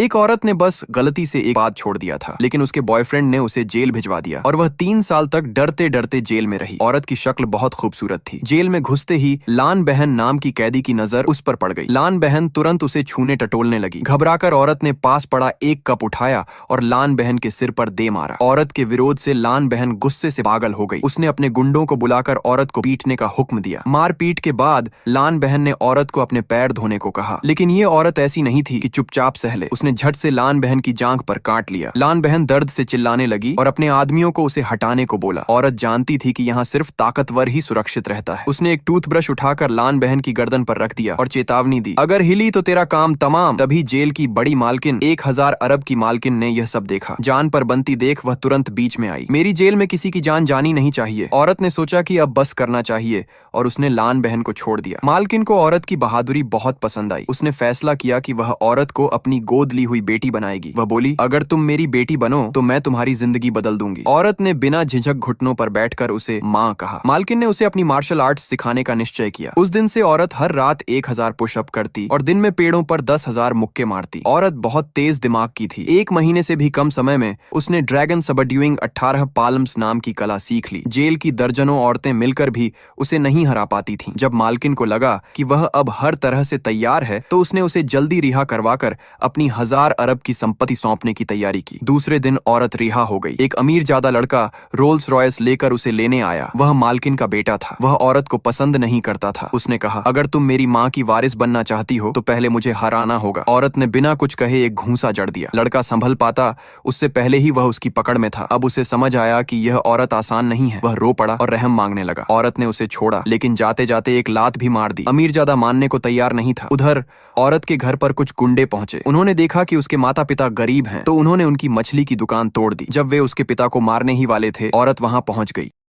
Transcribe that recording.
एक औरत ने बस गलती से एक बात छोड़ दिया था, लेकिन उसके बॉयफ्रेंड ने उसे जेल भिजवा दिया और वह 3 साल तक डरते डरते जेल में रही। औरत की शक्ल बहुत खूबसूरत थी। जेल में घुसते ही लान बहन नाम की कैदी की नजर उस पर पड़ गई। लान बहन तुरंत उसे छूने टटोलने लगी। घबराकर औरत ने पास पड़ा एक कप उठाया और लान बहन के सिर पर दे मारा। औरत के विरोध से लान बहन गुस्से से पागल हो गई। उसने अपने गुंडों को बुलाकर औरत को पीटने का हुक्म दिया। मारपीट के बाद लान बहन ने औरत को अपने पैर धोने को कहा, लेकिन ये औरत ऐसी नहीं थी कि चुपचाप सह ले। उसने झट से लान बहन की जांघ पर काट लिया। लान बहन दर्द से चिल्लाने लगी और अपने आदमियों को उसे हटाने को बोला। औरत जानती थी कि यहाँ सिर्फ ताकतवर ही सुरक्षित रहता है। उसने एक टूथब्रश उठाकर लान बहन की गर्दन पर रख दिया और चेतावनी दी, अगर हिली तो तेरा काम तमाम। तभी जेल की बड़ी मालकिन 1000 अरब की मालकिन ने यह सब देखा। जान पर बनती देख वह तुरंत बीच में आई। मेरी जेल में किसी की जान जानी नहीं चाहिए। औरत ने सोचा कि अब बस करना चाहिए और उसने लान बहन को छोड़ दिया। मालकिन को औरत की बहादुरी बहुत पसंद आई। उसने फैसला किया कि वह औरत को अपनी गोद ली हुई बेटी बनाएगी। वह बोली, अगर तुम मेरी बेटी बनो तो मैं तुम्हारी जिंदगी बदल दूंगी। औरत ने बिना झिझक घुटनों पर बैठकर उसे माँ कहा। मालकिन ने उसे अपनी मार्शल आर्ट्स सिखाने का निश्चय किया। उस दिन से औरत हर रात 1000 पुशअप करती और दिन में पेड़ों पर 10,000 मुक्के मारती। औरत बहुत तेज दिमाग की थी। 1 महीने से भी कम समय में उसने ड्रैगन सबड्यूइंग 18 पाल्म्स नाम की कला सीख ली। जेल की दर्जनों औरतें मिलकर भी उसे नहीं हरा पाती थीं। जब मालकिन को लगा कि वह अब हर तरह से तैयार है तो उसने उसे जल्दी रिहा करवाकर अपनी 1000 अरब की संपत्ति सौंपने की तैयारी की। दूसरे दिन औरत रिहा हो गई। एक अमीरजादा लड़का रोल्स रॉयस लेकर उसे लेने आया। वह मालकिन का बेटा था। वह औरत को पसंद नहीं करता था। उसने कहा, अगर तुम मेरी माँ की वारिस बनना चाहती हो तो पहले मुझे हराना होगा। औरत ने बिना कुछ कहे एक घूंसा जड़ दिया। लड़का संभल पाता उससे पहले ही वह उसकी पकड़ में था। अब उसे समझ आया कि यह औरत आसान नहीं है। वह रो पड़ा और रहम मांगने लगा। औरत ने उसे छोड़ा, लेकिन जाते जाते एक लात भी मार दी। अमीरजादा मानने को तैयार नहीं था। उधर औरत के घर पर कुछ गुंडे पहुंचे। उन्होंने देखा कि उसके माता पिता गरीब हैं, तो उन्होंने उनकी मछली की दुकान तोड़ दी। जब वे उसके पिता को मारने ही वाले थे, औरत वहां पहुंच गई।